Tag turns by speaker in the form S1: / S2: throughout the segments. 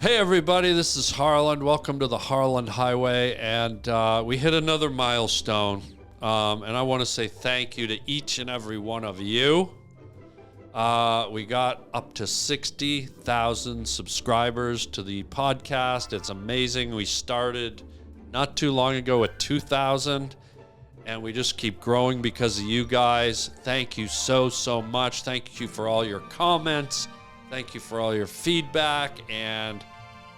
S1: Hey everybody, this is Harland. Welcome to the Harland Highway, and we hit another milestone. And I want to say thank you to each and every one of you. We got up to 60,000 subscribers to the podcast. It's amazing. We started not too long ago at 2,000, and we just keep growing because of you guys. Thank you so much. Thank you for all your comments. Thank you for all your feedback, and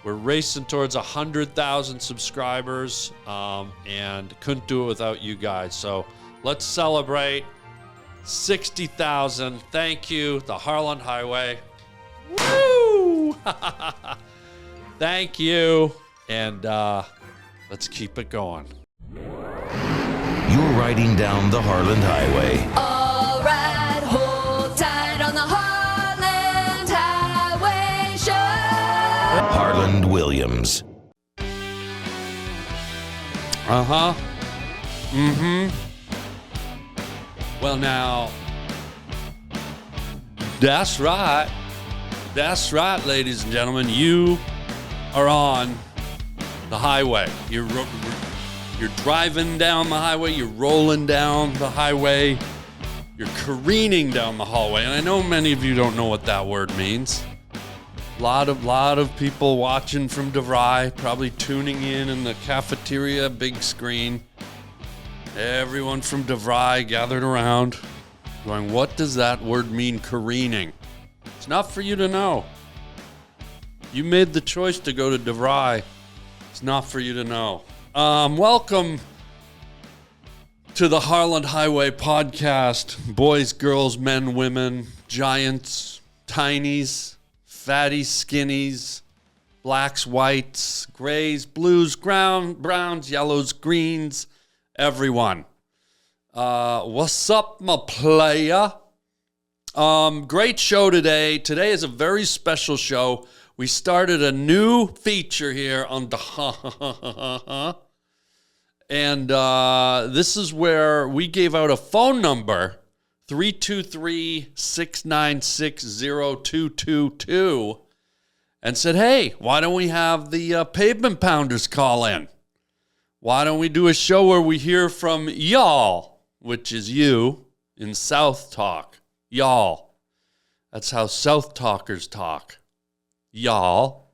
S1: we're racing towards 100,000 subscribers, and couldn't do it without you guys. So let's celebrate 60,000. Thank you, the Harland Highway. Woo! Thank you, and let's keep it going.
S2: You're riding down the Harland Highway.
S3: All right, hold tight on the Harland Highway Show.
S2: Harland Williams.
S1: Well, now, that's right. That's right, ladies and gentlemen. You are on the highway. You're driving down the highway. You're rolling down the highway. You're careening down the hallway. And I know many of you don't know what that word means. A lot of people watching from DeVry, probably tuning in the cafeteria, big screen. Everyone from DeVry gathered around, going, what does that word mean, careening? It's not for you to know. You made the choice to go to DeVry. It's not for you to know. Welcome to the Harland Highway podcast. Boys, girls, men, women, giants, tinies, fatties, skinnies, blacks, whites, grays, blues, browns, yellows, greens, everyone. What's up, my playa? Great show today. Today is a very special show. We started a new feature here on the and this is where we gave out a phone number, 323-696-0222, and said, hey, why don't we have the Pavement Pounders call in? Why don't we do a show where we hear from y'all, which is you, in South Talk. Y'all. That's how South Talkers talk. Y'all.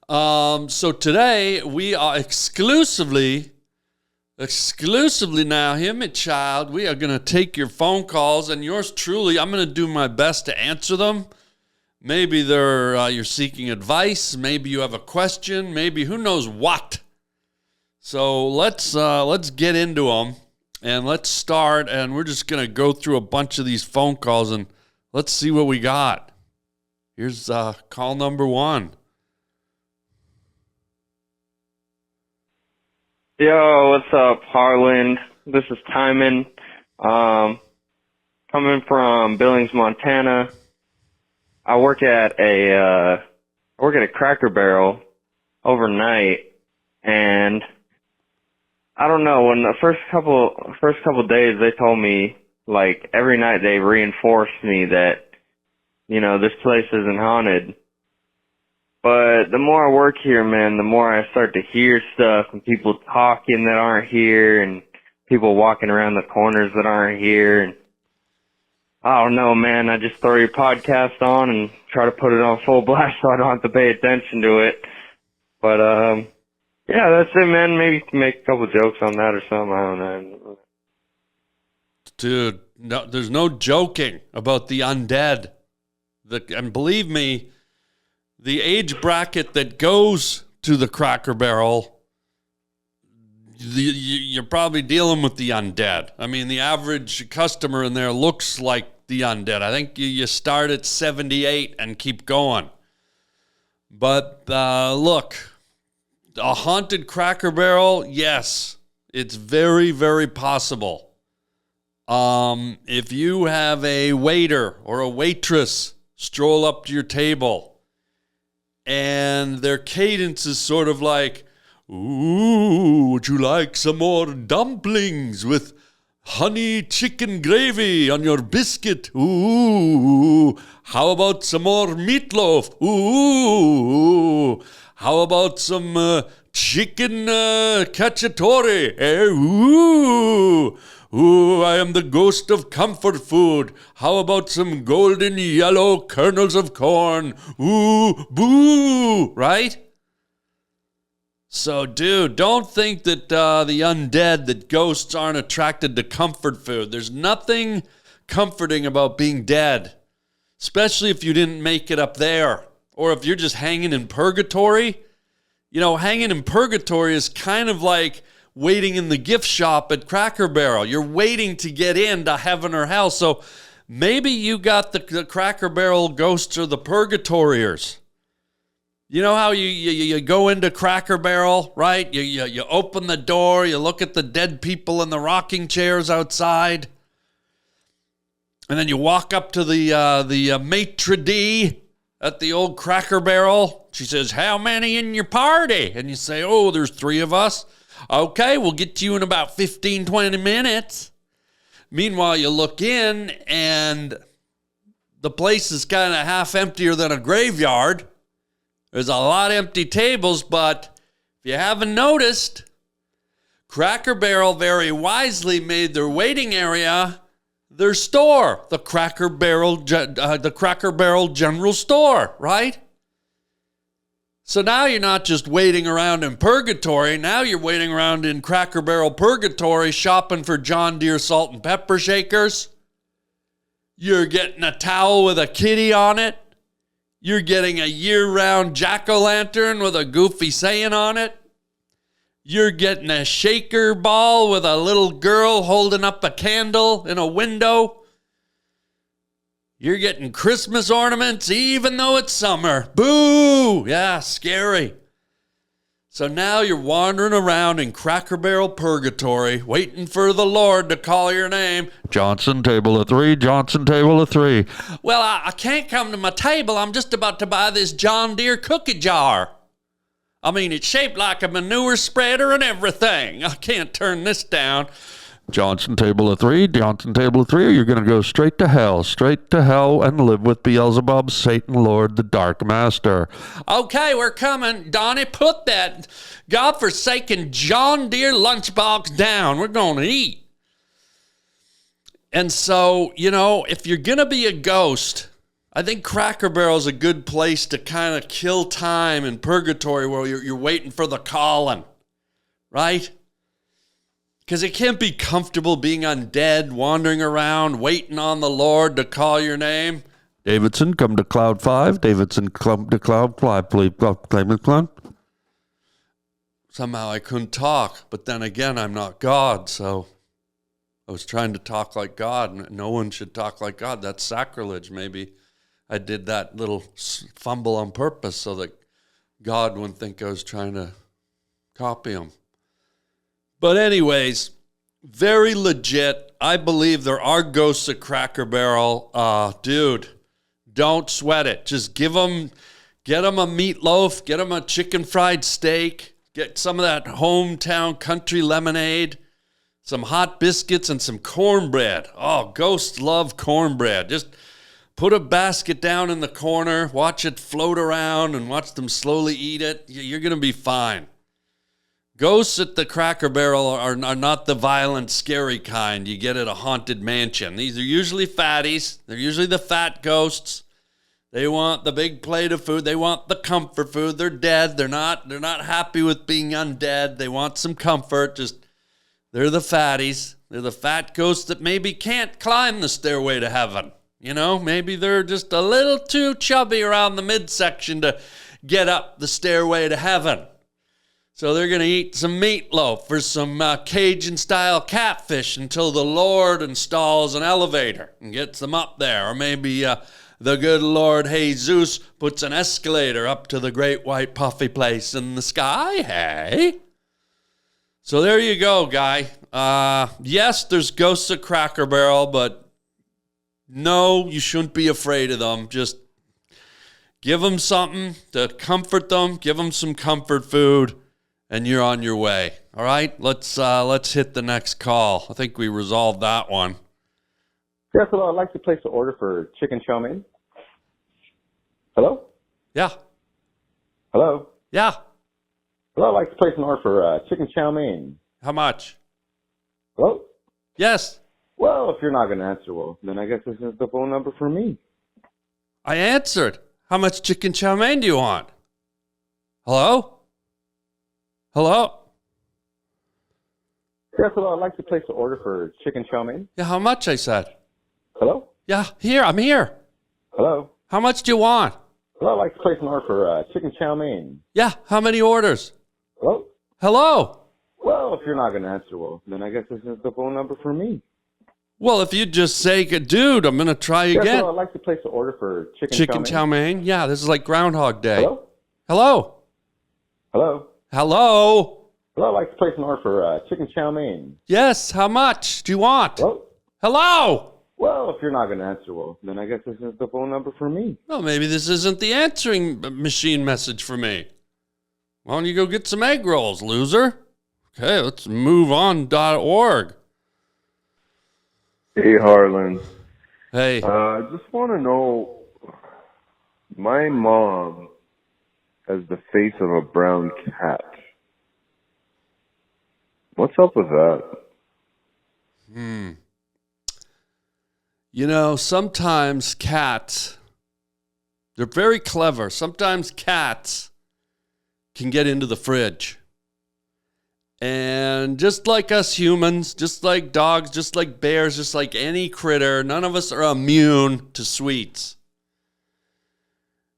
S1: So today we are exclusively now, him and child, we are going to take your phone calls, and yours truly, I'm going to do my best to answer them. Maybe you're seeking advice. Maybe you have a question. Maybe who knows what. So let's get into them, and let's start, and we're just going to go through a bunch of these phone calls, and let's see what we got. Here's call number one.
S4: Yo, what's up, Harland? This is Timon, coming from Billings, Montana. I work at a Cracker Barrel overnight, and I don't know, when the first couple days they told me, like, every night they reinforced me that, you know, this place isn't haunted. But the more I work here, man, the more I start to hear stuff and people talking that aren't here and people walking around the corners that aren't here. And I don't know, man, I just throw your podcast on and try to put it on full blast so I don't have to pay attention to it. But, yeah, that's it, man. Maybe you can make a couple jokes on that or something. I don't know.
S1: Dude, no, there's no joking about the undead. And believe me, the age bracket that goes to the Cracker Barrel, you're probably dealing with the undead. I mean, the average customer in there looks like the undead. I think you start at 78 and keep going. But look, a haunted Cracker Barrel, yes, it's very, very possible. If you have a waiter or a waitress stroll up to your table and their cadence is sort of like, ooh, would you like some more dumplings with honey chicken gravy on your biscuit. Ooh. How about some more meatloaf? Ooh. How about some chicken cacciatore? Ooh. Ooh, I am the ghost of comfort food. How about some golden yellow kernels of corn? Ooh, boo, right? So, dude, don't think that the undead, that ghosts aren't attracted to comfort food. There's nothing comforting about being dead, especially if you didn't make it up there, or if you're just hanging in purgatory. You know, hanging in purgatory is kind of like waiting in the gift shop at Cracker Barrel. You're waiting to get into heaven or hell. So maybe you got the Cracker Barrel ghosts or the purgatoriers. You know how you go into Cracker Barrel, right? You open the door, you look at the dead people in the rocking chairs outside, and then you walk up to the maitre d' at the old Cracker Barrel. She says, "How many in your party?" And you say, "Oh, there's 3 of us." "Okay, we'll get to you in about 15, 20 minutes. Meanwhile, you look in, and the place is kind of half emptier than a graveyard. There's a lot of empty tables, but if you haven't noticed, Cracker Barrel very wisely made their waiting area their store, the Cracker Barrel General Store, right? So now you're not just waiting around in purgatory. Now you're waiting around in Cracker Barrel purgatory shopping for John Deere salt and pepper shakers. You're getting a towel with a kitty on it. You're getting a year-round jack-o'-lantern with a goofy saying on it. You're getting a shaker ball with a little girl holding up a candle in a window. You're getting Christmas ornaments even though it's summer. Boo! Yeah, scary. So now you're wandering around in Cracker Barrel purgatory, waiting for the Lord to call your name. "Johnson, table of 3. Johnson, table of 3. "Well, I can't come to my table. I'm just about to buy this John Deere cookie jar. I mean, it's shaped like a manure spreader and everything. I can't turn this down." "Johnson, table of 3. Johnson, table of 3. You're going to go straight to hell and live with Beelzebub, Satan, Lord, the Dark Master." "Okay, we're coming. Donnie, put that godforsaken John Deere lunchbox down. We're going to eat." And so, you know, if you're going to be a ghost, I think Cracker Barrel is a good place to kind of kill time in purgatory where you're waiting for the calling, right? Because it can't be comfortable being undead, wandering around, waiting on the Lord to call your name. "Davidson, come to Cloud 5. Davidson, come to Cloud 5, please. Cloud. Somehow I couldn't talk, but then again, I'm not God, so I was trying to talk like God. No one should talk like God. That's sacrilege. Maybe I did that little fumble on purpose so that God wouldn't think I was trying to copy him. But anyways, very legit. I believe there are ghosts at Cracker Barrel. Dude, don't sweat it. Just get them a meatloaf, get them a chicken fried steak, get some of that hometown country lemonade, some hot biscuits, and some cornbread. Oh, ghosts love cornbread. Just put a basket down in the corner, watch it float around, and watch them slowly eat it. You're going to be fine. Ghosts at the Cracker Barrel are not the violent, scary kind you get at a haunted mansion. These are usually fatties. They're usually the fat ghosts. They want the big plate of food. They want the comfort food. They're dead. They're not happy with being undead. They want some comfort. They're the fatties. They're the fat ghosts that maybe can't climb the stairway to heaven. You know, maybe they're just a little too chubby around the midsection to get up the stairway to heaven. So they're going to eat some meatloaf or some Cajun-style catfish until the Lord installs an elevator and gets them up there. Or maybe the good Lord Jesus puts an escalator up to the great white puffy place in the sky. Hey? So there you go, guy. Yes, there's ghosts at Cracker Barrel, but no, you shouldn't be afraid of them. Just give them something to comfort them. Give them some comfort food. and you're on your way. All right, let's hit the next call. I think we resolved that one.
S5: Yes, hello. I'd like to place an order for chicken chow mein. Hello?
S1: Yeah.
S5: Hello?
S1: Yeah.
S5: Hello, I'd like to place an order for chicken chow mein.
S1: How much?
S5: Hello?
S1: Yes.
S5: Well, if you're not going to answer, well, then I guess this is the phone number for me.
S1: I answered. How much chicken chow mein do you want? Hello? Hello?
S5: Yes, hello. I'd like to place an order for chicken chow mein.
S1: Yeah, how much, I said?
S5: Hello?
S1: Yeah, I'm here.
S5: Hello?
S1: How much do you want?
S5: Hello, I'd like to place an order for chicken chow mein.
S1: Yeah, how many orders?
S5: Hello?
S1: Hello?
S5: Well, if you're not going to answer, well, then I guess this is the phone number for me.
S1: Well, if you just say, dude, I'm going to try
S5: Yes,
S1: again.
S5: hello. I'd like to place an order for
S1: Chicken chow mein? Yeah, this is like Groundhog Day.
S5: Hello?
S1: Hello?
S5: Hello?
S1: Hello?
S5: Hello, I'd like to place an order for chicken chow mein.
S1: Yes, how much do you want?
S5: Hello?
S1: Hello?
S5: Well, if you're not going to answer, well, then I guess this is the phone number for me.
S1: Well, maybe this isn't the answering machine message for me. Why don't you go get some egg rolls, loser? Okay, let's move on.org.
S6: Hey, Harland.
S1: Hey.
S6: I just want to know, my mom has the face of a brown cat. What's up with that?
S1: You know, sometimes cats, they're very clever. Sometimes cats can get into the fridge. And just like us humans, just like dogs, just like bears, just like any critter, none of us are immune to sweets.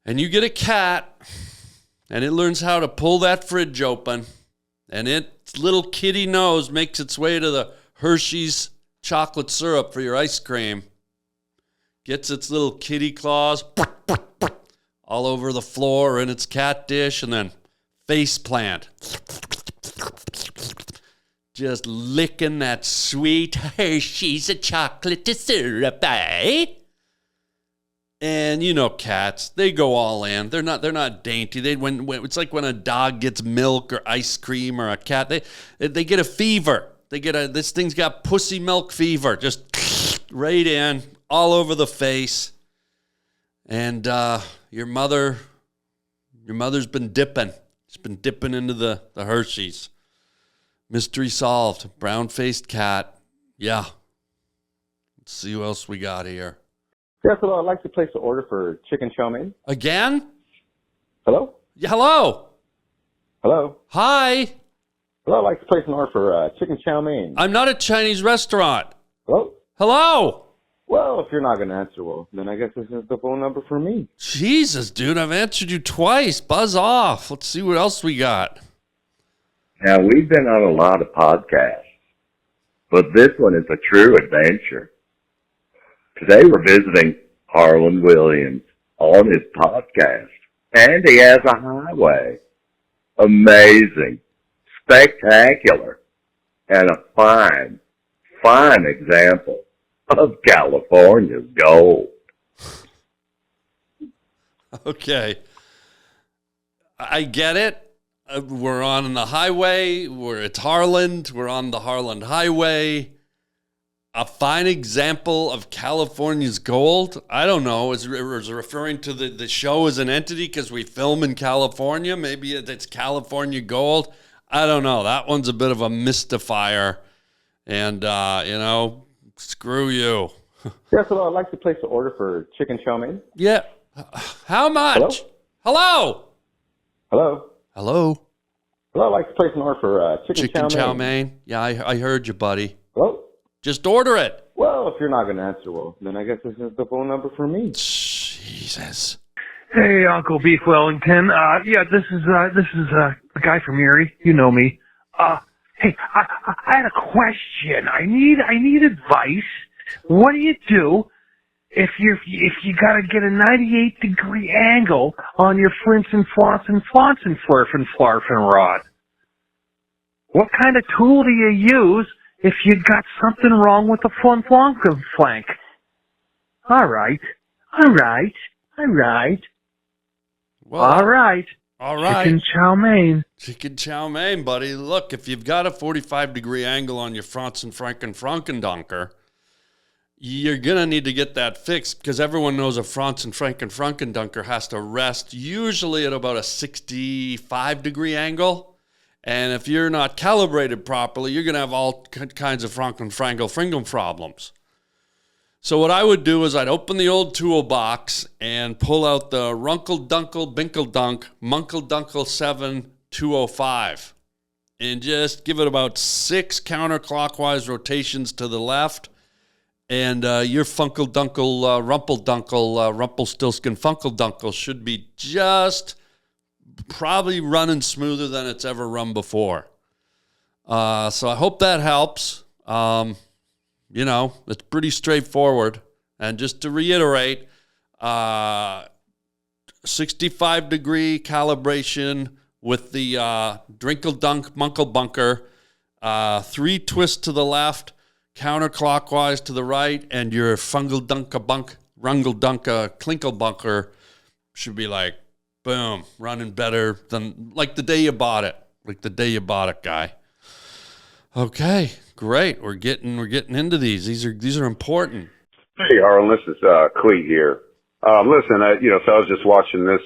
S1: And you get a cat, and it learns how to pull that fridge open, and its little kitty nose makes its way to the Hershey's chocolate syrup for your ice cream. Gets its little kitty claws all over the floor in its cat dish, and then face plant. Just licking that sweet Hershey's chocolate syrup, eh? And you know cats, they go all in. They're not dainty. When it's like when a dog gets milk or ice cream, or a cat, they get a fever. This thing's got pussy milk fever. Just right in, all over the face. And your mother's been dipping. She's been dipping into the Hershey's. Mystery solved. Brown-faced cat. Yeah. Let's see what else we got here.
S5: Yes, hello. I'd like to place an order for chicken chow mein.
S1: Again?
S5: Hello?
S1: Yeah, hello.
S5: Hello?
S1: Hi.
S5: Hello, I'd like to place an order for chicken chow mein.
S1: I'm not a Chinese restaurant.
S5: Hello?
S1: Hello.
S5: Well, if you're not going to answer, well, then I guess this is the phone number for me.
S1: Jesus, dude, I've answered you twice. Buzz off. Let's see what else we got.
S7: Now, we've been on a lot of podcasts, but this one is a true adventure. Today we're visiting Harland Williams on his podcast, and he has a highway. Amazing, spectacular, and a fine, fine example of California's gold.
S1: Okay. I get it. We're on the highway. It's Harland. We're on the Harland Highway. A fine example of California's gold. I don't know. Is referring to the show as an entity because we film in California? Maybe it's California gold. I don't know. That one's a bit of a mystifier. And, screw you.
S5: Yes, hello. I'd like to place an order for chicken chow mein.
S1: Yeah. How much? Hello?
S5: Hello?
S1: Hello?
S5: Hello, I'd like to place an order for
S1: Chicken chow mein. Yeah, I heard you, buddy.
S5: Hello?
S1: Just order it.
S5: Well, if you're not going to answer, well, then I guess this is the phone number for me.
S1: Jesus.
S8: Hey, Uncle Beef Wellington. This is a guy from Erie. You know me. Hey, I had a question. I need advice. What do you do if you got to get a 98-degree angle on your Flinson Flossin Flurfin Flarfin rod? What kind of tool do you use if you got something wrong with the flank? All right.
S1: Well,
S8: All right.
S1: All right.
S8: Chicken chow mein.
S1: Chicken chow mein, buddy. Look, if you've got a 45-degree angle on your Franz and Frankendunker, you're going to need to get that fixed because everyone knows a Franz and Frankendunker has to rest usually at about a 65-degree angle. And if you're not calibrated properly, you're going to have all kinds of Fringel problems. So what I would do is I'd open the old toolbox and pull out the Runkle Dunkel Binkle Dunk Munkle Dunkel 7205 and just give it about 6 counterclockwise rotations to the left. And your Funkle Dunkel Rumple Dunkel Rumpelstiltskin Funkle Dunkel should be just probably running smoother than it's ever run before. So I hope that helps. You know, it's pretty straightforward. And just to reiterate, 65-degree calibration with the Drinkle Dunk Munkle Bunker, 3 twists to the left, counterclockwise to the right, and your Fungal Dunka Bunk, Rungle Dunka Klinkle Bunker should be like, boom, running better than like the day you bought it. Like the day you bought it, guy. Okay, great. We're getting into these. These are important.
S9: Hey, Harland, this is Cleet here. Listen, so I was just watching this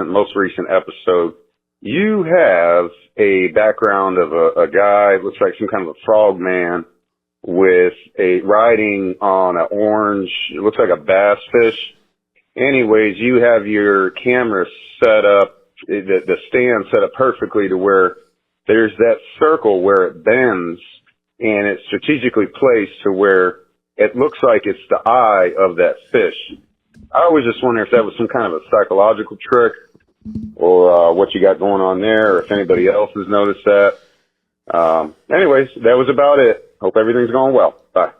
S9: most recent episode. You have a background of a guy, looks like some kind of a frog man, with a riding on an orange, it looks like a bass fish. Anyways, you have your camera set up, the stand set up perfectly to where there's that circle where it bends, and it's strategically placed to where it looks like it's the eye of that fish. I was just wondering if that was some kind of a psychological trick or what you got going on there, or if anybody else has noticed that. Anyways, that was about it. Hope everything's going well. Bye.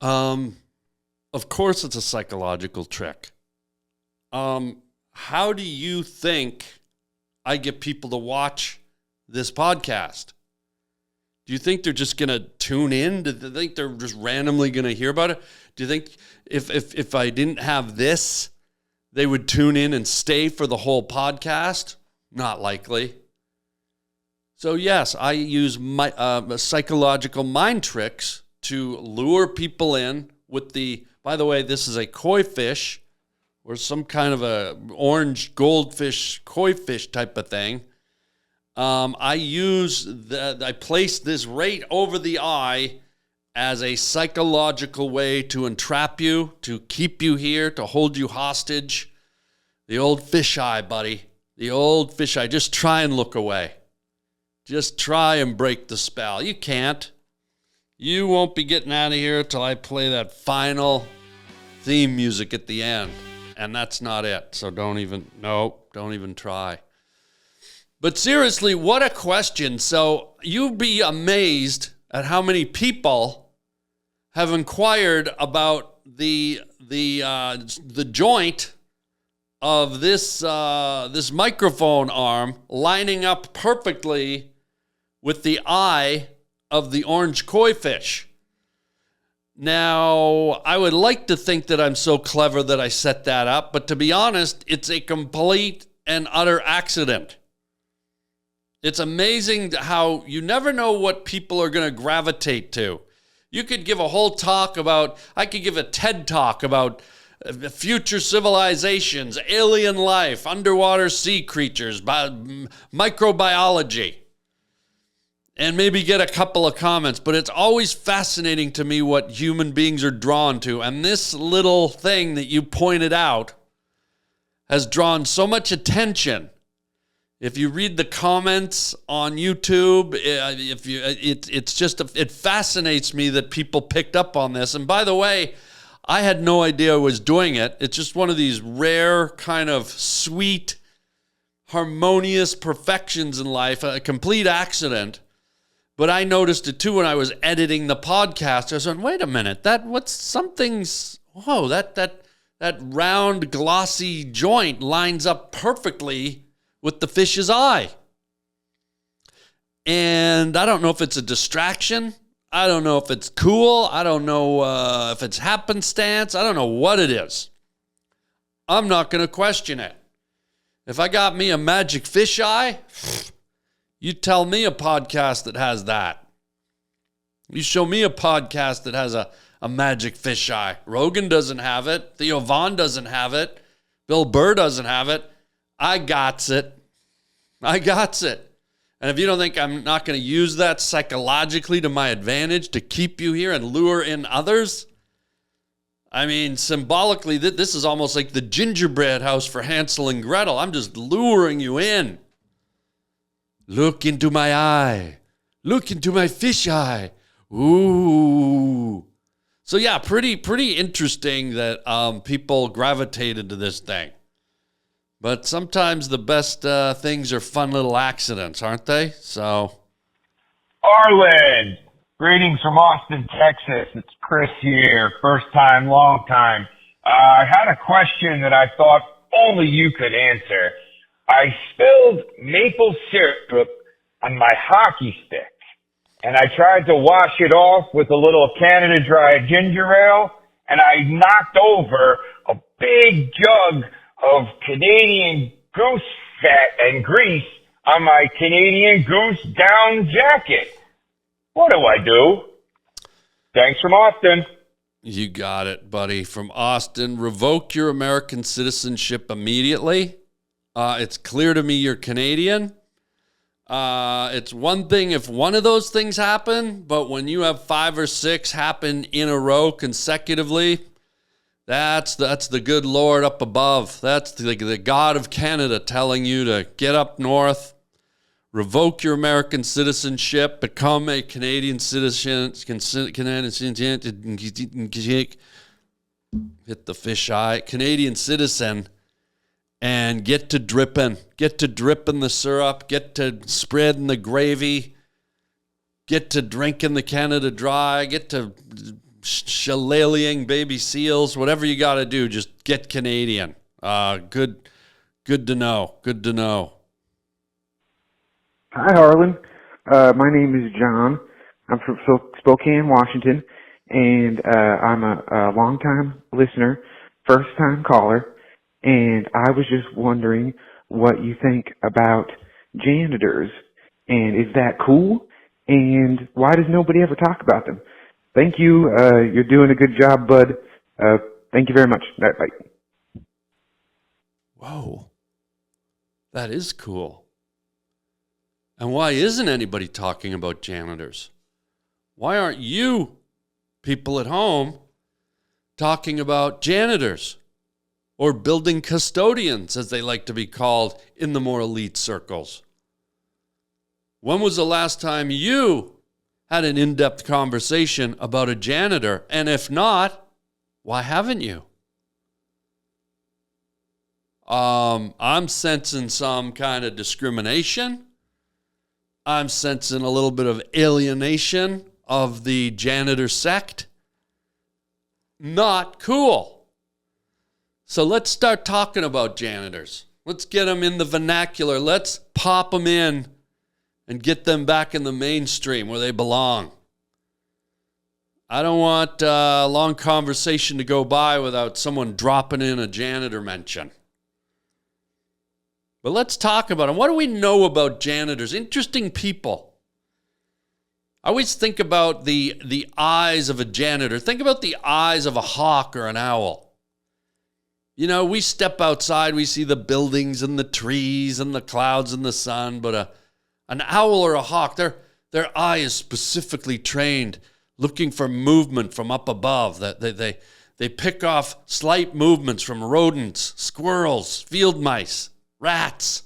S1: Of course it's a psychological trick. How do you think I get people to watch this podcast? Do you think they're just going to tune in? Do they think they're just randomly going to hear about it? Do you think if I didn't have this, they would tune in and stay for the whole podcast? Not likely. So yes, I use my psychological mind tricks to lure people in with by the way, this is a koi fish or some kind of a orange goldfish, koi fish type of thing. I place this right over the eye as a psychological way to entrap you, to keep you here, to hold you hostage. The old fish eye, buddy. The old fish eye. Just try and look away. Just try and break the spell. You can't. You won't be getting out of here till I play that final theme music at the end. And that's not it. So don't even try. But seriously, what a question. So you'd be amazed at how many people have inquired about the joint of this microphone arm lining up perfectly with the eye of the orange koi fish. Now, I would like to think that I'm so clever that I set that up, but to be honest, it's a complete and utter accident. It's amazing how you never know what people are going to gravitate to. You could give a whole talk I could give a TED talk about future civilizations, alien life, underwater sea creatures, microbiology, and maybe get a couple of comments. But it's always fascinating to me what human beings are drawn to. And this little thing that you pointed out has drawn so much attention. If you read the comments on YouTube, it fascinates me that people picked up on this. And by the way, I had no idea I was doing it. It's just one of these rare kind of sweet, harmonious perfections in life, a complete accident. But I noticed it too when I was editing the podcast. I was like, wait a minute, that round, glossy joint lines up perfectly with the fish's eye. And I don't know if it's a distraction. I don't know if it's cool. I don't know if it's happenstance. I don't know what it is. I'm not going to question it. If I got me a magic fisheye, you tell me a podcast that has that. You show me a podcast that has a magic fisheye. Rogan doesn't have it. Theo Von doesn't have it. Bill Burr doesn't have it. I gots it. I gots it. And if you don't think I'm not going to use that psychologically to my advantage to keep you here and lure in others, I mean, symbolically, this is almost like the gingerbread house for Hansel and Gretel. I'm just luring you in. Look into my eye. Look into my fish eye. Ooh. So yeah, pretty interesting that people gravitated to this thing. But sometimes the best things are fun little accidents, aren't they? So,
S10: Harland, greetings from Austin, Texas. It's Chris here, first time, long time. I had a question that I thought only you could answer. I spilled maple syrup on my hockey stick, and I tried to wash it off with a little Canada Dry ginger ale, and I knocked over a big jug of Canadian goose fat and grease on my Canadian Goose down jacket. What do I do? Thanks from Austin.
S1: You got it, buddy. From Austin, revoke your American citizenship immediately. It's clear to me you're Canadian. It's one thing if one of those things happen, but when you have 5 or 6 happen in a row consecutively, that's the good Lord up above. That's the God of Canada telling you to get up north, revoke your American citizenship, become a Canadian citizen, hit the fish eye, Canadian citizen, and get to dripping the syrup, get to spreading the gravy, get to drinking the Canada Dry, get to shillelaghing baby seals, whatever you got to do, just get Canadian. Good to know. Good to know.
S11: Hi, Harlan. My name is John. I'm from Spokane, Washington, and I'm a long-time listener, first-time caller, and I was just wondering what you think about janitors, and is that cool? And why does nobody ever talk about them? Thank you. You're doing a good job, bud. Thank you very much. Bye.
S1: Whoa. That is cool. And why isn't anybody talking about janitors? Why aren't you, people at home, talking about janitors or building custodians, as they like to be called in the more elite circles? When was the last time you had an in-depth conversation about a janitor? And if not, why haven't you? I'm sensing some kind of discrimination. I'm sensing a little bit of alienation of the janitor sect. Not cool. So let's start talking about janitors. Let's get them in the vernacular. Let's pop them in and get them back in the mainstream where they belong. I don't want a long conversation to go by without someone dropping in a janitor mention. But let's talk about them. What do we know about janitors? Interesting people. I always think about the eyes of a janitor. Think about the eyes of a hawk or an owl. You know, we step outside, we see the buildings and the trees and the clouds and the sun, but an owl or a hawk, their eye is specifically trained, looking for movement from up above. They pick off slight movements from rodents, squirrels, field mice, rats.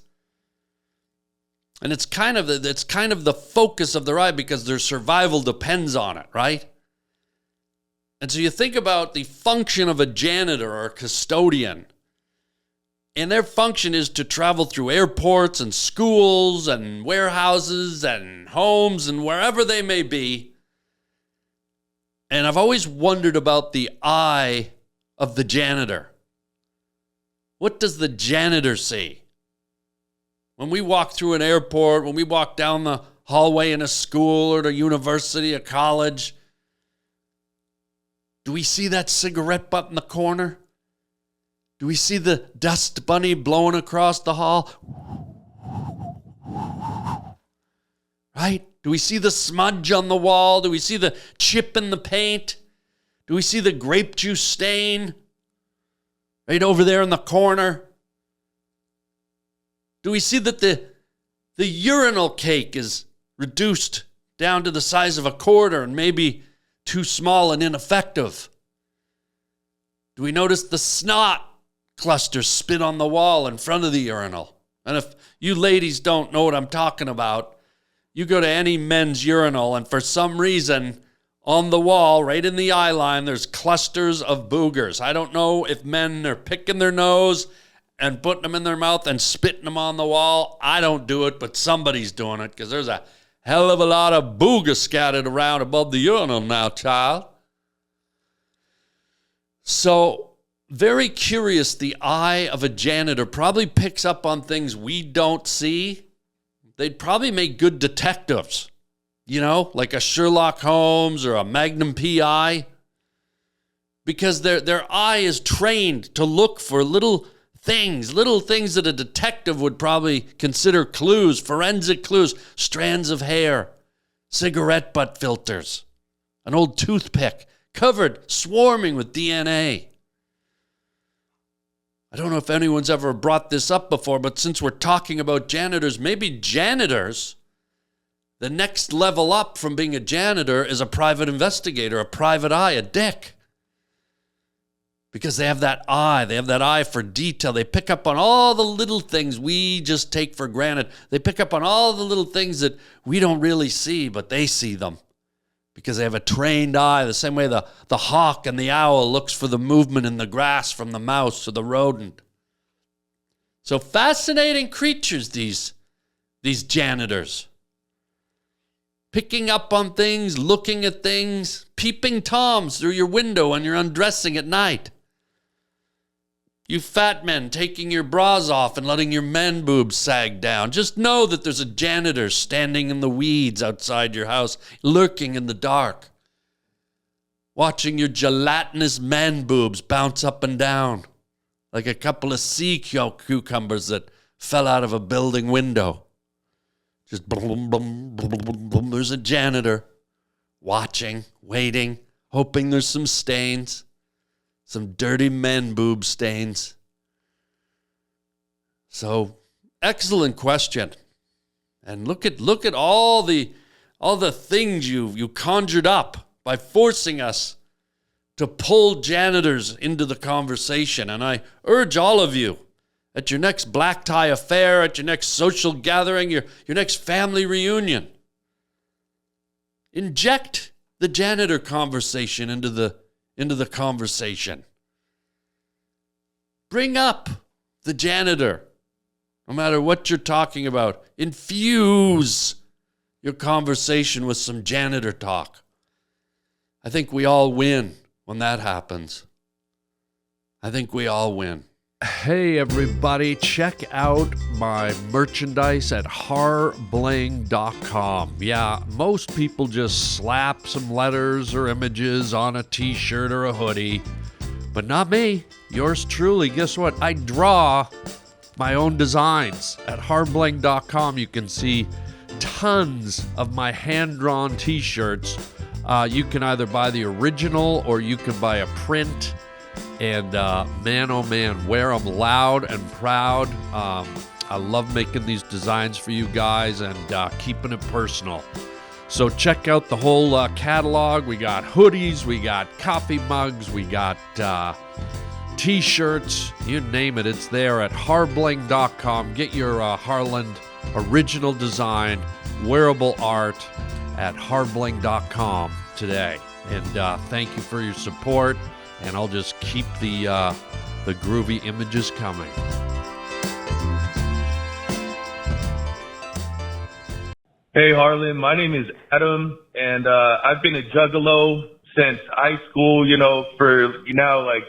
S1: And it's kind of the focus of their eye because their survival depends on it, right? And so you think about the function of a janitor or a custodian. And their function is to travel through airports and schools and warehouses and homes and wherever they may be. And I've always wondered about the eye of the janitor. What does the janitor see? When we walk through an airport, when we walk down the hallway in a school or a university, a college, do we see that cigarette butt in the corner? Do we see the dust bunny blowing across the hall? Right? Do we see the smudge on the wall? Do we see the chip in the paint? Do we see the grape juice stain right over there in the corner? Do we see that the urinal cake is reduced down to the size of a quarter and maybe too small and ineffective? Do we notice the snot clusters spit on the wall in front of the urinal? And if you ladies don't know what I'm talking about, you go to any men's urinal and for some reason on the wall, right in the eye line, there's clusters of boogers. I don't know if men are picking their nose and putting them in their mouth and spitting them on the wall. I don't do it, but somebody's doing it because there's a hell of a lot of boogers scattered around above the urinal now, child. So, very curious, the eye of a janitor probably picks up on things we don't see. They'd probably make good detectives, you know, like a Sherlock Holmes or a Magnum PI, because their eye is trained to look for little things that a detective would probably consider clues, forensic clues, strands of hair, cigarette butt filters, an old toothpick covered, swarming with DNA. I don't know if anyone's ever brought this up before, but since we're talking about janitors, maybe janitors, the next level up from being a janitor is a private investigator, a private eye, a dick. Because they have that eye for detail. They pick up on all the little things we just take for granted. They pick up on all the little things that we don't really see, but they see them. Because they have a trained eye, the same way the hawk and the owl looks for the movement in the grass from the mouse or the rodent. So fascinating creatures, these janitors. Picking up on things, looking at things, peeping toms through your window when you're undressing at night. You fat men taking your bras off and letting your man boobs sag down. Just know that there's a janitor standing in the weeds outside your house, lurking in the dark, watching your gelatinous man boobs bounce up and down like a couple of sea cucumbers that fell out of a building window. Just boom, boom, boom, boom, boom. There's a janitor watching, waiting, hoping there's some stains. Some dirty men boob stains. So, excellent question. And look at all the things you conjured up by forcing us to pull janitors into the conversation. And I urge all of you at your next black tie affair, at your next social gathering, your next family reunion, inject the janitor conversation into the conversation. Bring up the janitor, no matter what you're talking about. Infuse your conversation with some janitor talk. I think we all win when that happens. I think we all win. Hey everybody, check out my merchandise at harbling.com. Yeah, most people just slap some letters or images on a t-shirt or a hoodie, but not me. Yours truly. Guess what? I draw my own designs. At harbling.com you can see tons of my hand-drawn t-shirts. You can either buy the original or you can buy a print. And man, oh man, wear them loud and proud. I love making these designs for you guys and keeping it personal. So check out the whole catalog. We got hoodies, we got coffee mugs, we got t-shirts, you name it, it's there at harbling.com. Get your Harland original design, wearable art at harbling.com today. And thank you for your support. And I'll just keep the groovy images coming.
S12: Hey, Harland. My name is Adam, and I've been a juggalo since high school, for now, like,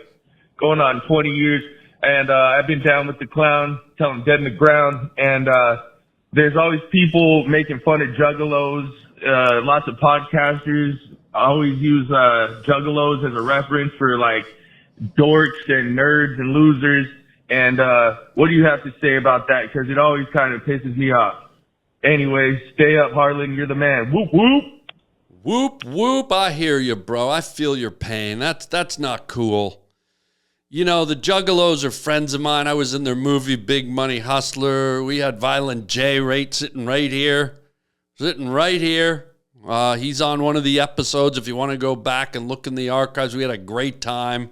S12: going on 20 years. And I've been down with the clown till I'm dead in the ground. And there's always people making fun of juggalos, lots of podcasters. I always use juggalos as a reference for, like, dorks and nerds and losers. And what do you have to say about that? Because it always kind of pisses me off. Anyway, stay up, Harlan. You're the man. Whoop, whoop.
S1: Whoop, whoop. I hear you, bro. I feel your pain. That's not cool. You know, the Juggalos are friends of mine. I was in their movie Big Money Hustler. We had Violent J sitting right here. He's on one of the episodes. If you want to go back and look in the archives, we had a great time.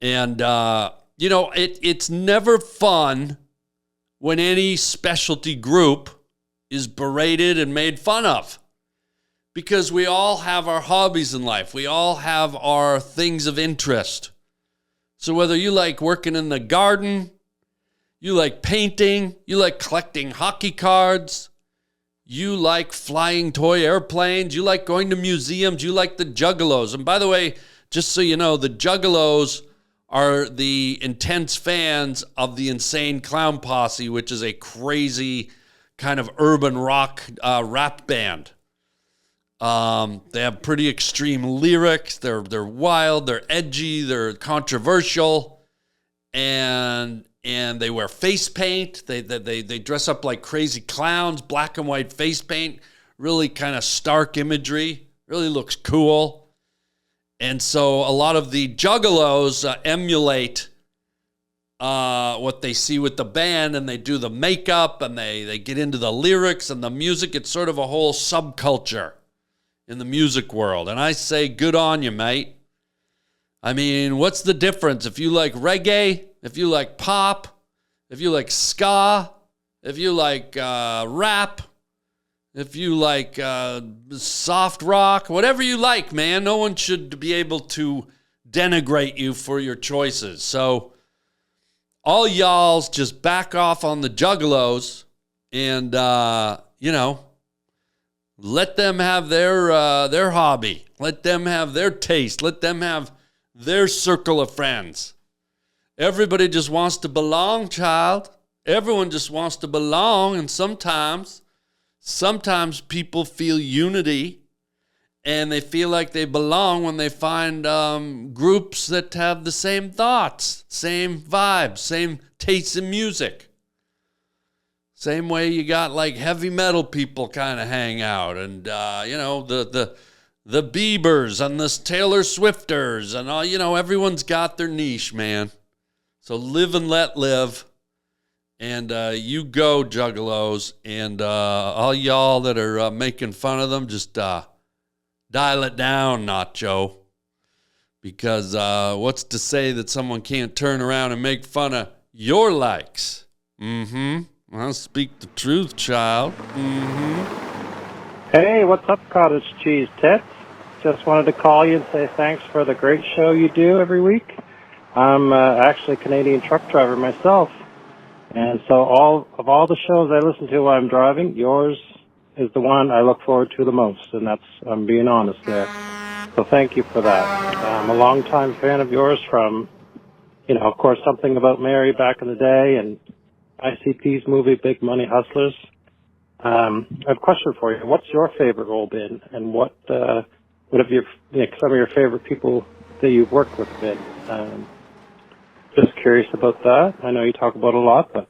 S1: And, you know, it's never fun when any specialty group is berated and made fun of. Because we all have our hobbies in life. We all have our things of interest. So whether you like working in the garden, you like painting, you like collecting hockey cards, you like flying toy airplanes, you like going to museums, you like the Juggalos. And by the way, just so you know, the Juggalos are the intense fans of the Insane Clown Posse, which is a crazy kind of urban rock rap band. They have pretty extreme lyrics. They're wild, they're edgy, they're controversial, and they wear face paint. They dress up like crazy clowns, black and white face paint, really kind of stark imagery, really looks cool. And so a lot of the Juggalos emulate what they see with the band, and they do the makeup, and they get into the lyrics and the music. It's sort of a whole subculture in the music world. And I say, good on you, mate. I mean, what's the difference? If you like reggae, if you like pop, if you like ska, if you like rap, if you like soft rock, whatever you like, man, no one should be able to denigrate you for your choices. So all y'all's just back off on the Juggalos and, you know, let them have their hobby. Let them have their taste. Let them have their circle of friends. Everybody just wants to belong, child. Everyone just wants to belong. And sometimes people feel unity and they feel like they belong when they find groups that have the same thoughts, same vibes, same tastes in music. Same way you got like heavy metal people kind of hang out, and you know, the Biebers and the Taylor Swifters and all, you know, everyone's got their niche, man. So live and let live. And you go, Juggalos, and all y'all that are making fun of them, just dial it down, Nacho. Because what's to say that someone can't turn around and make fun of your likes? I'll speak the truth, child.
S13: Hey, what's up, Cottage Cheese Tits? Just wanted to call you and say thanks for the great show you do every week. I'm actually a Canadian truck driver myself. And so all the shows I listen to while I'm driving, yours is the one I look forward to the most. And I'm being honest there. So thank you for that. I'm a longtime fan of yours from, you know, of course, Something About Mary back in the day and ICP's movie, Big Money Hustlers. I have a question for you. What's your favorite role been, and what have some of your favorite people that you've worked with been? Just curious about that. I know you talk about a lot, but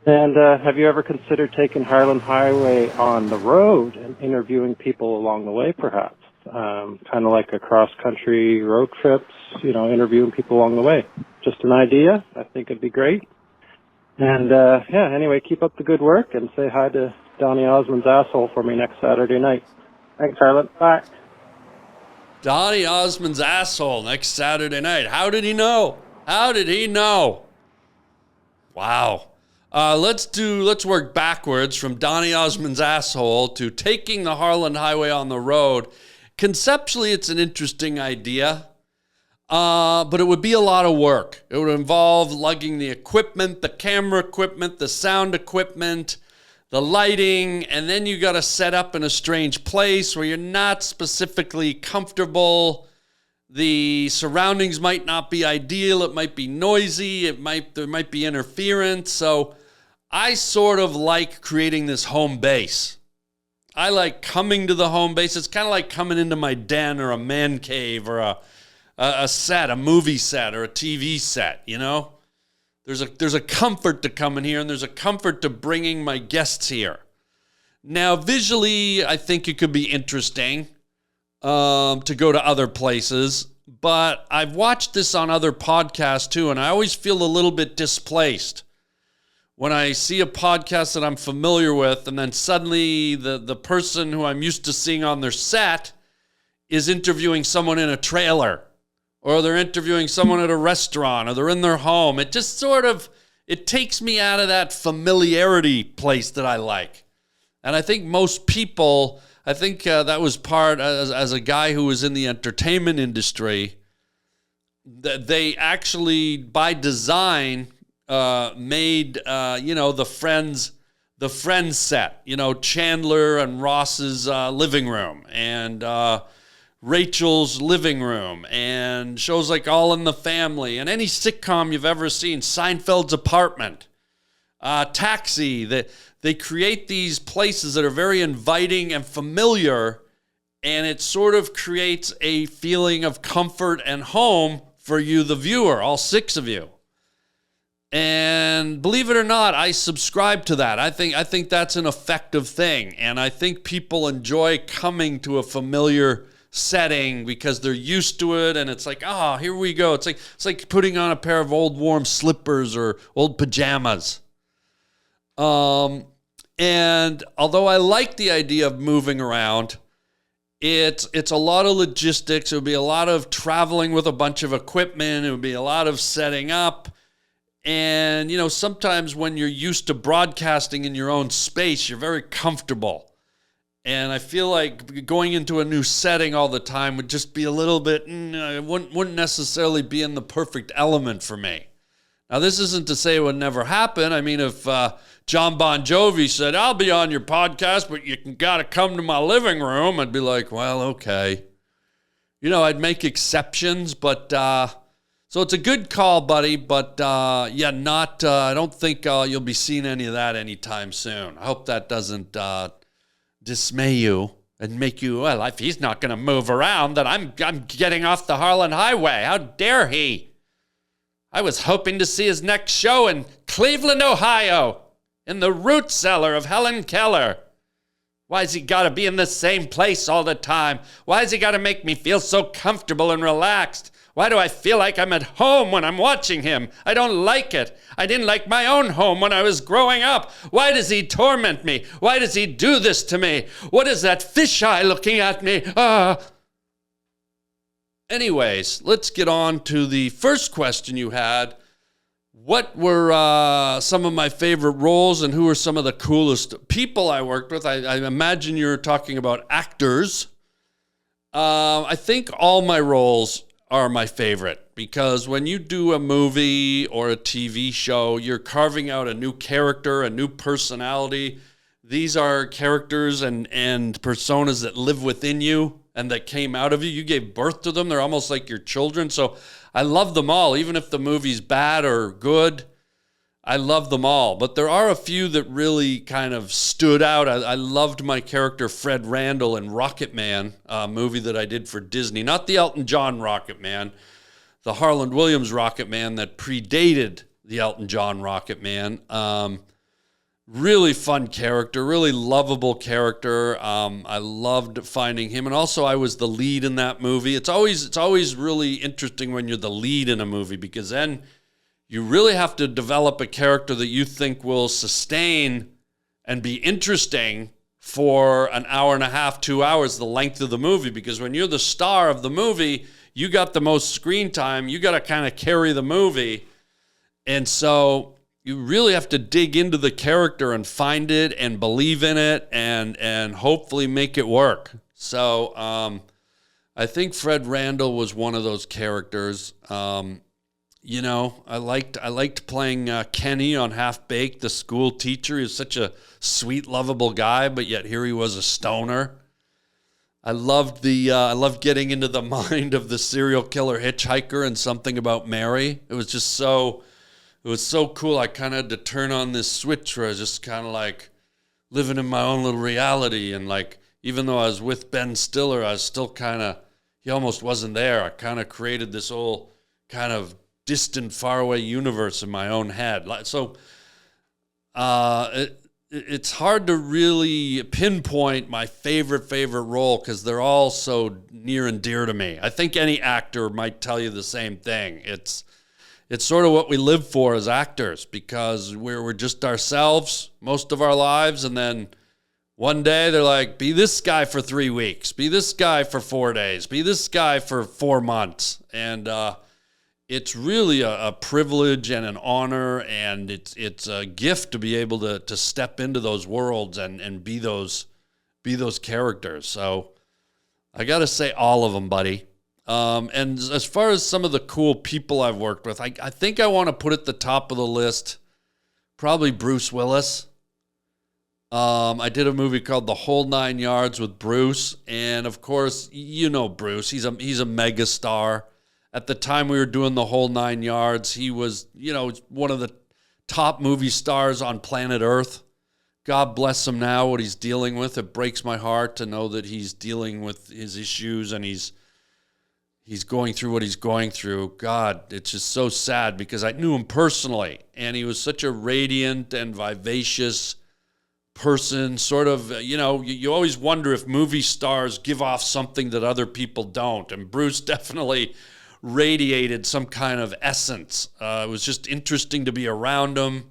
S13: and have you ever considered taking Harland Highway on the road and interviewing people along the way, perhaps? Kind of like a cross-country road trips, you know, interviewing people along the way. Just an idea. I think it'd be great. And, yeah, anyway, keep up the good work and say hi to Donny Osmond's asshole for me next Saturday night. Thanks, Harlan. Bye.
S1: Donny Osmond's asshole next Saturday night. How did he know? Wow. Let's work backwards from Donny Osmond's asshole to taking the Harland Highway on the road. Conceptually, it's an interesting idea. But it would be a lot of work. It would involve lugging the equipment, the camera equipment, the sound equipment, the lighting, and then you got to set up in a strange place where you're not specifically comfortable. The surroundings might not be ideal. It might be noisy. There might be interference. So I sort of like creating this home base. I like coming to the home base. It's kind of like coming into my den or a man cave or a a set, a movie set or a TV set, you know? There's a comfort to coming here, and there's a comfort to bringing my guests here. Now, visually, I think it could be interesting to go to other places, but I've watched this on other podcasts too, and I always feel a little bit displaced when I see a podcast that I'm familiar with, and then suddenly the person who I'm used to seeing on their set is interviewing someone in a trailer, or they're interviewing someone at a restaurant, or they're in their home. It just sort of, it takes me out of that familiarity place that I like. And I think most people, that was part, as a guy who was in the entertainment industry, that they actually, by design, made, the Friends set, Chandler and Ross's living room, and Rachel's living room, and shows like All in the Family, and any sitcom you've ever seen, Seinfeld's apartment, Taxi. They create these places that are very inviting and familiar, and it sort of creates a feeling of comfort and home for you, the viewer, all 6 of you. And believe it or not, I subscribe to that. I think that's an effective thing, and I think people enjoy coming to a familiar setting because they're used to it, and it's like, here we go. It's like putting on a pair of old warm slippers or old pajamas. And although I like the idea of moving around, it's a lot of logistics. It would be a lot of traveling with a bunch of equipment. It would be a lot of setting up. And, sometimes when you're used to broadcasting in your own space, you're very comfortable. And I feel like going into a new setting all the time would just be a little bit, it wouldn't necessarily be in the perfect element for me. Now, this isn't to say it would never happen. I mean, if John Bon Jovi said, I'll be on your podcast, but you got to come to my living room, I'd be like, well, okay. I'd make exceptions, but so it's a good call, buddy, but I don't think you'll be seeing any of that anytime soon. I hope that doesn't dismay you and make you, well, if he's not going to move around, then I'm getting off the Harland Highway. How dare he? I was hoping to see his next show in Cleveland, Ohio, in the root cellar of Helen Keller. Why's he got to be in the same place all the time? Why's he got to make me feel so comfortable and relaxed? Why do I feel like I'm at home when I'm watching him? I don't like it. I didn't like my own home when I was growing up. Why does he torment me? Why does he do this to me? What is that fisheye looking at me? Anyways, let's get on to the first question you had. What were some of my favorite roles, and who were some of the coolest people I worked with? I imagine you're talking about actors. I think all my roles are my favorite, because when you do a movie or a TV show, you're carving out a new character, a new personality. These are characters and personas that live within you and that came out of you. You gave birth to them. They're almost like your children. So I love them all, even if the movie's bad or good. I love them all. But there are a few that really kind of stood out. I loved my character Fred Randall in Rocket Man, a movie that I did for Disney. Not the Elton John Rocket Man, the Harland Williams Rocket Man that predated the Elton John Rocket Man. Really fun character, really lovable character. I loved finding him. And also I was the lead in that movie. It's always really interesting when you're the lead in a movie, because then you really have to develop a character that you think will sustain and be interesting for an hour and a half, 2 hours, the length of the movie. Because when you're the star of the movie, you got the most screen time. You got to kind of carry the movie. And so you really have to dig into the character and find it and believe in it and hopefully make it work. So I think Fred Randall was one of those characters. I liked playing Kenny on Half Baked, the school teacher. He was such a sweet, lovable guy, but yet here he was a stoner. I loved getting into the mind of the serial killer hitchhiker and Something About Mary. It was so cool. I kind of had to turn on this switch where I was just kind of like living in my own little reality, and like even though I was with Ben Stiller, I was still kind of, he almost wasn't there. I kind of created this whole kind of distant, faraway universe in my own head. So it's hard to really pinpoint my favorite role because they're all so near and dear to me. I think any actor might tell you the same thing. It's sort of what we live for as actors, because we're just ourselves most of our lives, and then one day they're like, be this guy for 3 weeks, be this guy for 4 days, be this guy for 4 months. And it's really a privilege and an honor, and it's a gift to be able to step into those worlds and be those characters. So I got to say all of them, buddy. And as far as some of the cool people I've worked with, I think I want to put at the top of the list probably Bruce Willis. I did a movie called The Whole Nine Yards with Bruce, and of course, you know Bruce. He's a mega star. At the time we were doing The Whole Nine Yards, he was, one of the top movie stars on planet Earth. God bless him now, what he's dealing with. It breaks my heart to know that he's dealing with his issues and he's going through what he's going through. God, it's just so sad because I knew him personally, and he was such a radiant and vivacious person. Sort of, you always wonder if movie stars give off something that other people don't, and Bruce definitely radiated some kind of essence. It was just interesting to be around him.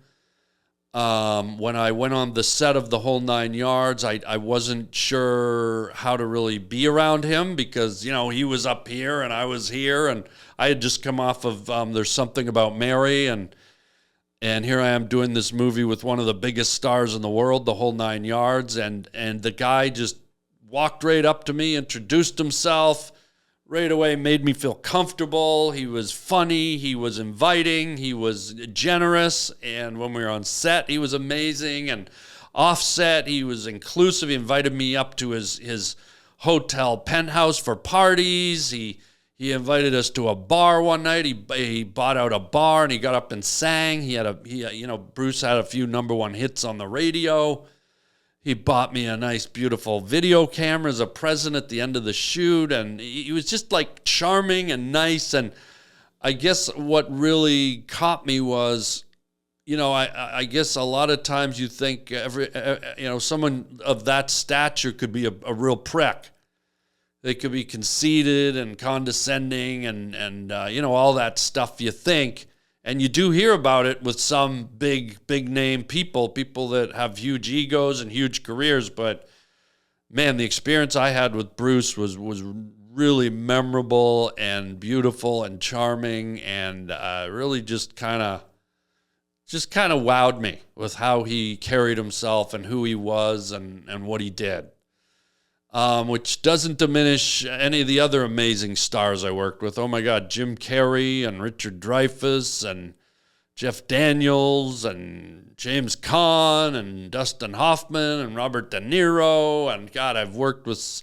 S1: When I went on the set of The Whole Nine Yards, I wasn't sure how to really be around him because, he was up here and I was here, and I had just come off of There's Something About Mary, and here I am doing this movie with one of the biggest stars in the world, The Whole Nine Yards, and the guy just walked right up to me, introduced himself, right away made me feel comfortable. He was funny, he was inviting, he was generous, and when we were on set, he was amazing, and off set, he was inclusive. He invited me up to his hotel penthouse for parties. He invited us to a bar one night. He bought out a bar, and he got up and sang. Bruce had a few number one hits on the radio. He bought me a nice, beautiful video camera as a present at the end of the shoot, and he was just like charming and nice. And I guess what really caught me was, I guess a lot of times you think someone of that stature could be a real prick. They could be conceited and condescending and all that stuff you think. And you do hear about it with some big name people that have huge egos and huge careers. But man, the experience I had with Bruce was really memorable and beautiful and charming, and really just kind of wowed me with how he carried himself and who he was and what he did. Which doesn't diminish any of the other amazing stars I worked with. Oh my God, Jim Carrey and Richard Dreyfuss and Jeff Daniels and James Caan and Dustin Hoffman and Robert De Niro. And God, I've worked with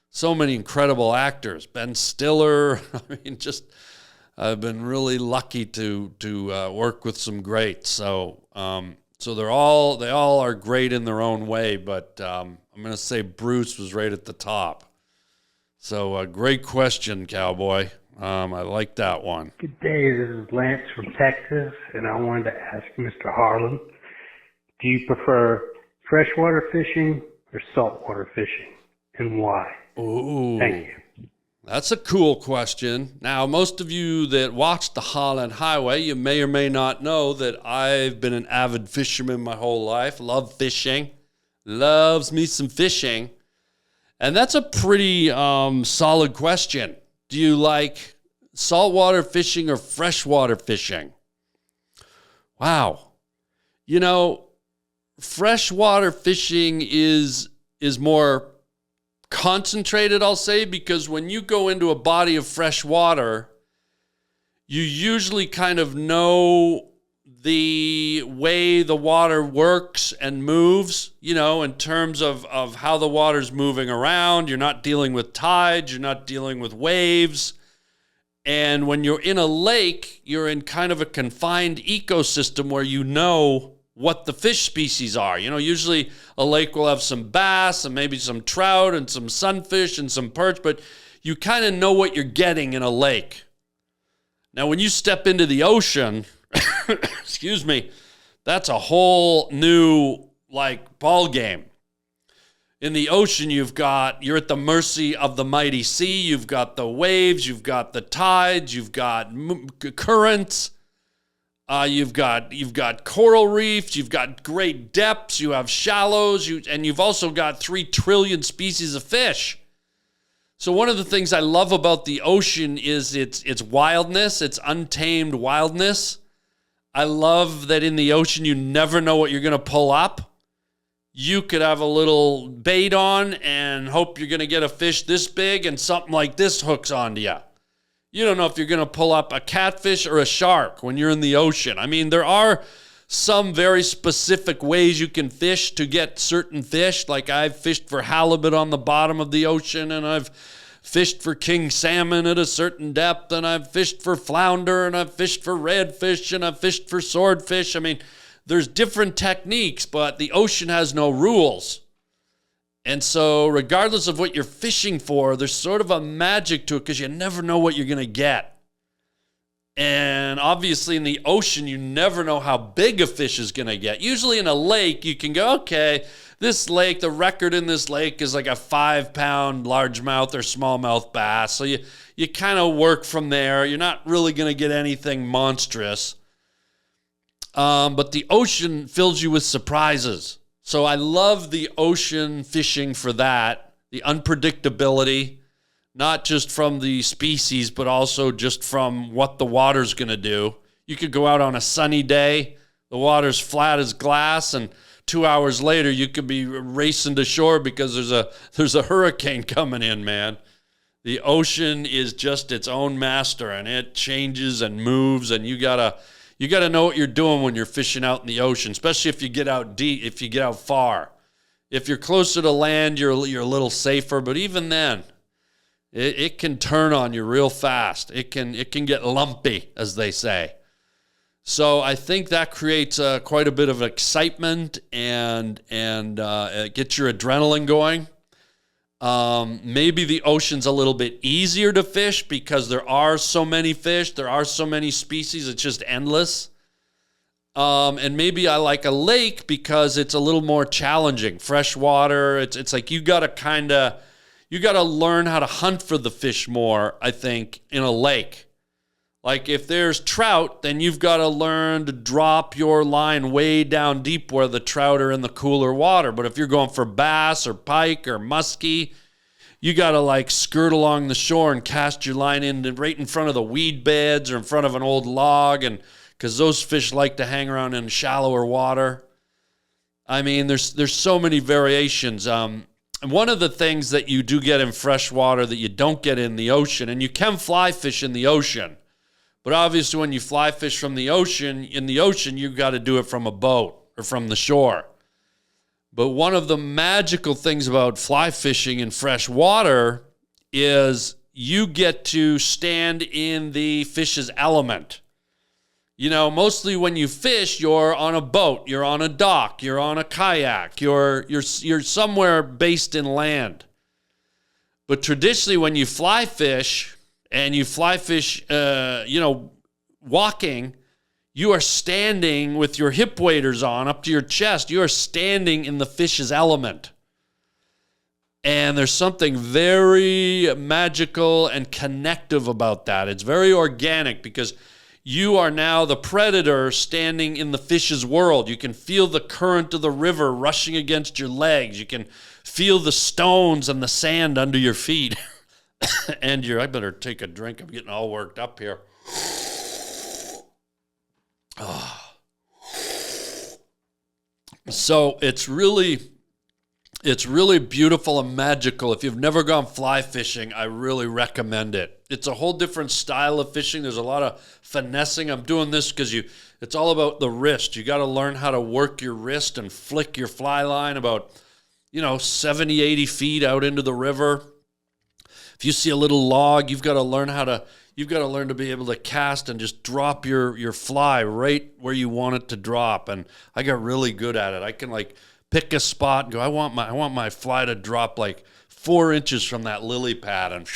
S1: so many incredible actors. Ben Stiller. I mean, I've been really lucky to work with some greats. So they all are great in their own way, but I'm going to say Bruce was right at the top. So great question, Cowboy. I like that one.
S14: Good day, this is Lance from Texas, and I wanted to ask Mr. Harland, do you prefer freshwater fishing or saltwater fishing, and why?
S1: Ooh.
S14: Thank you.
S1: That's a cool question. Now, most of you that watch the Harland Highway, you may or may not know that I've been an avid fisherman my whole life. Love fishing. Loves me some fishing. And that's a pretty solid question. Do you like saltwater fishing or freshwater fishing? Wow. Freshwater fishing is more concentrated, I'll say, because when you go into a body of fresh water, you usually kind of know the way the water works and moves, in terms of how the water's moving around. You're not dealing with tides, you're not dealing with waves. And when you're in a lake, you're in kind of a confined ecosystem where you know what the fish species are. Usually a lake will have some bass and maybe some trout and some sunfish and some perch, but you kind of know what you're getting in a lake. Now, when you step into the ocean, excuse me, that's a whole new like ball game. In the ocean, you're at the mercy of the mighty sea. You've got the waves, you've got the tides, you've got currents, you've got coral reefs, you've got great depths, you have shallows, and you've also got 3 trillion species of fish. So one of the things I love about the ocean is its wildness, its untamed wildness. I love that in the ocean, you never know what you're going to pull up. You could have a little bait on and hope you're going to get a fish this big and something like this hooks onto you. You don't know if you're going to pull up a catfish or a shark when you're in the ocean. I mean, there are some very specific ways you can fish to get certain fish. Like I've fished for halibut on the bottom of the ocean, and I've fished for king salmon at a certain depth, and I've fished for flounder, and I've fished for redfish, and I've fished for swordfish. I mean, there's different techniques, but the ocean has no rules. And so regardless of what you're fishing for, there's sort of a magic to it because you never know what you're going to get. And obviously in the ocean, you never know how big a fish is going to get. Usually in a lake, you can go, okay, this lake, the record in this lake is like a 5-pound largemouth or smallmouth bass. So you kind of work from there. You're not really going to get anything monstrous. But the ocean fills you with surprises. So I love the ocean fishing for that, the unpredictability, not just from the species, but also just from what the water's going to do. You could go out on a sunny day, the water's flat as glass, and 2 hours later you could be racing to shore because there's a hurricane coming in, man. The ocean is just its own master, and it changes and moves, and you gotta know what you're doing when you're fishing out in the ocean, especially if you get out deep, if you get out far. If you're closer to land, you're a little safer, but even then, it can turn on you real fast. It can get lumpy, as they say. So I think that creates quite a bit of excitement and gets your adrenaline going. Maybe the ocean's a little bit easier to fish because there are so many fish, there are so many species, it's just endless. And maybe I like a lake because it's a little more challenging. Freshwater, it's like you gotta learn how to hunt for the fish more, I think, in a lake. Like if there's trout, then you've got to learn to drop your line way down deep where the trout are in the cooler water. But if you're going for bass or pike or muskie, you got to like skirt along the shore and cast your line in right in front of the weed beds or in front of an old log, and because those fish like to hang around in shallower water. I mean, there's so many variations. And one of the things that you do get in freshwater that you don't get in the ocean, and you can fly fish in the ocean, but obviously when you fly fish from the ocean, in the ocean, you've got to do it from a boat or from the shore. But one of the magical things about fly fishing in fresh water is you get to stand in the fish's element. You know, mostly when you fish, you're on a boat, you're on a dock, you're on a kayak, you're somewhere based in land. But traditionally when you fly fish, and you fly fish, walking, you are standing with your hip waders on up to your chest. You are standing in the fish's element. And there's something very magical and connective about that. It's very organic because you are now the predator standing in the fish's world. You can feel the current of the river rushing against your legs. You can feel the stones and the sand under your feet. And I better take a drink. I'm getting all worked up here. Oh. So it's really beautiful and magical. If you've never gone fly fishing, I really recommend it. It's a whole different style of fishing. There's a lot of finessing. I'm doing this because it's all about the wrist. You got to learn how to work your wrist and flick your fly line about, 70, 80 feet out into the river. If you see a little log, you've got to learn to be able to cast and just drop your fly right where you want it to drop. And I got really good at it. I can pick a spot and go, I want my fly to drop 4 inches from that lily pad, and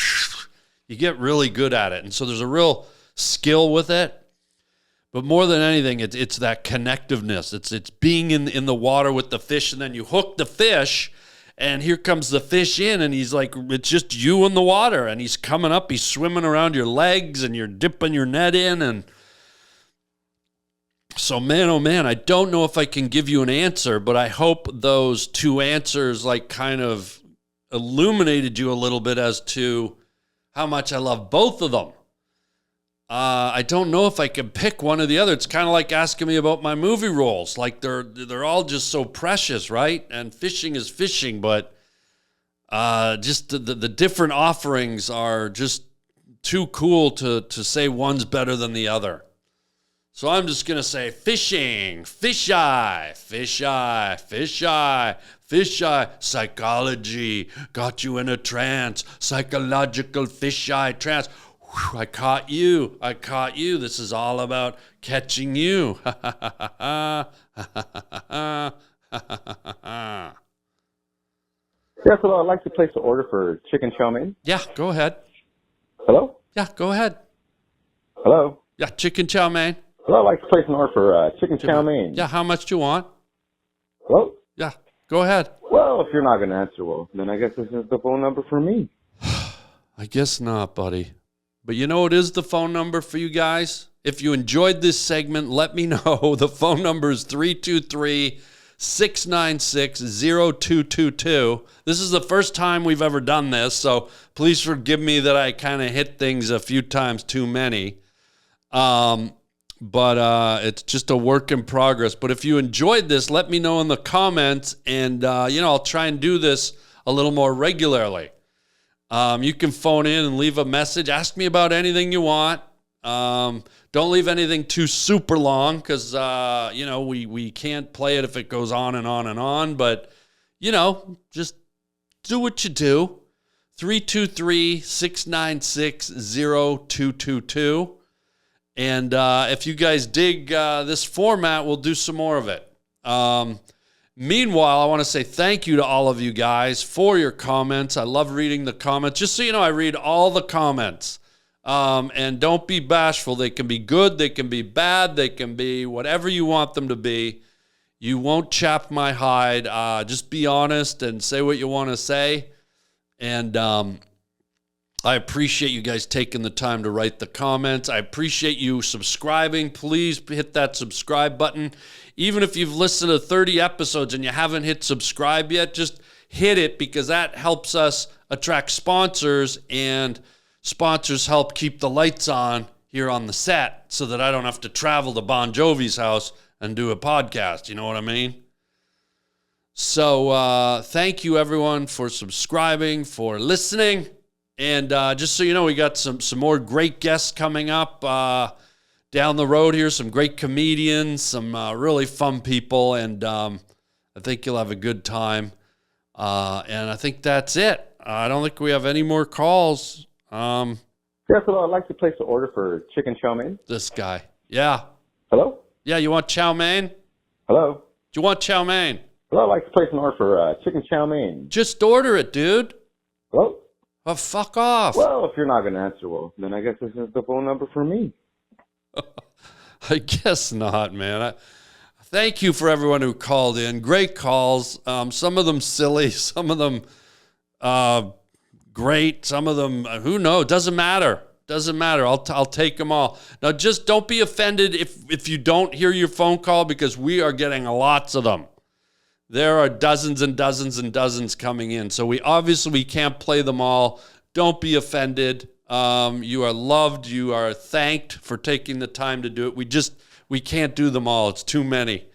S1: You get really good at it. And so there's a real skill with it. But more than anything, it's that connectiveness. It's being in the water with the fish, and then you hook the fish, and here comes the fish in, and he's like, it's just you in the water, and he's coming up, he's swimming around your legs, and you're dipping your net in, and so, man, oh man, I don't know if I can give you an answer, but I hope those two answers like kind of illuminated you a little bit as to how much I love both of them. I don't know if I can pick one or the other. It's kind of like asking me about my movie roles. Like they're all just so precious, right? And fishing is fishing, but just the different offerings are just too cool to say one's better than the other. So I'm just going to say fishing, fish eye, fish eye, fish eye, fish eye, psychology, got you in a trance, psychological fish eye trance. Whew, I caught you. I caught you. This is all about catching you.
S5: Yes, hello. I'd like to place an order for chicken chow mein.
S1: Yeah, go ahead.
S5: Hello?
S1: Yeah, go ahead.
S5: Hello?
S1: Yeah, chicken chow mein.
S5: Hello, I'd like to place an order for chicken chow mein.
S1: Yeah, how much do you want?
S5: Hello?
S1: Yeah, go ahead.
S5: Well, if you're not going to answer, well, then I guess this is the phone number for me.
S1: I guess not, buddy. But you know what is the phone number for you guys? If you enjoyed this segment, let me know. The phone number is 323-696-0222. This is the first time we've ever done this, so please forgive me that I kind of hit things a few times too many. But it's just a work in progress. But if you enjoyed this, let me know in the comments, and I'll try and do this a little more regularly. You can phone in and leave a message. Ask me about anything you want. Don't leave anything too super long because, we can't play it if it goes on and on and on. But, just do what you do. 323-696-0222. And if you guys dig this format, we'll do some more of it. Meanwhile, I want to say thank you to all of you guys for your comments. I love reading the comments. Just so you know, I read all the comments. And don't be bashful. They can be good. They can be bad. They can be whatever you want them to be. You won't chap my hide. Just be honest and say what you want to say. And I appreciate you guys taking the time to write the comments. I appreciate you subscribing. Please hit that subscribe button. Even if you've listened to 30 episodes and you haven't hit subscribe yet, just hit it because that helps us attract sponsors, and sponsors help keep the lights on here on the set so that I don't have to travel to Bon Jovi's house and do a podcast. You know what I mean? So thank you, everyone, for subscribing, for listening. And just so you know, we got some more great guests coming up down the road here, some great comedians, some really fun people, and I think you'll have a good time. And I think that's it. I don't think we have any more calls.
S5: Yes, hello. I'd like to place an order for chicken chow mein.
S1: This guy. Yeah.
S5: Hello?
S1: Yeah, you want chow mein?
S5: Hello?
S1: Do you want chow mein?
S5: Hello, I'd like to place an order for chicken chow mein.
S1: Just order it, dude.
S5: Hello?
S1: Oh, fuck off.
S5: Well, if you're not going to answer, well, then I guess this is the phone number for me.
S1: I guess not, man. Thank you for everyone who called in. Great calls. Some of them silly, some of them great, some of them, who knows? Doesn't matter. Doesn't matter. I'll take them all. Now, just don't be offended if you don't hear your phone call, because we are getting lots of them. There are dozens and dozens and dozens coming in. So we can't play them all. Don't be offended. You are loved. You are thanked for taking the time to do it. We can't do them all. It's too many.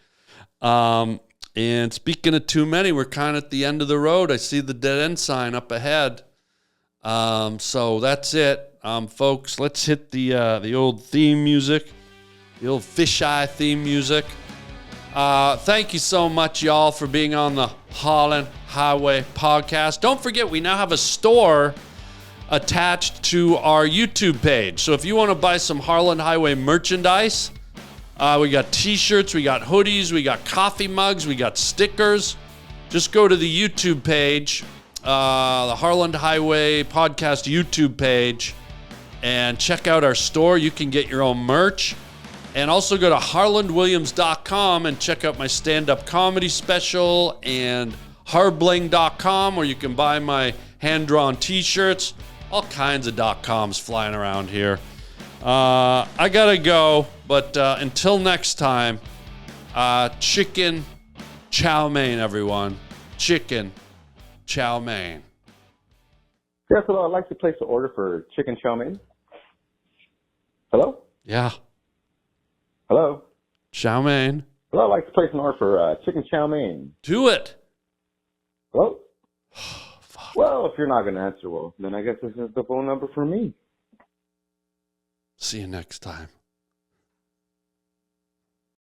S1: And speaking of too many, we're kind of at the end of the road. I see the dead end sign up ahead. So that's it. Folks, let's hit the old theme music, the old fisheye theme music. Thank you so much, y'all, for being on the Harland Highway podcast. Don't forget, we now have a store attached to our YouTube page. So if you want to buy some Harland Highway merchandise, we got t-shirts, we got hoodies, we got coffee mugs, we got stickers. Just go to the YouTube page, the Harland Highway podcast YouTube page, And check out our store. You can get your own merch. And also go to harlandwilliams.com and check out my stand-up comedy special, and harbling.com, where you can buy my hand-drawn t-shirts. All kinds of .coms flying around here. I gotta go, but until next time, chicken chow mein, everyone. Chicken chow mein.
S5: Yes, hello. I'd like to place an order for chicken chow mein. Hello?
S1: Yeah.
S5: Hello?
S1: Chow mein.
S5: Hello, I'd like to place an order for chicken chow mein.
S1: Do it.
S5: Hello? Well, if you're not going to answer, well, then I guess this is the phone number for me.
S1: See you next time.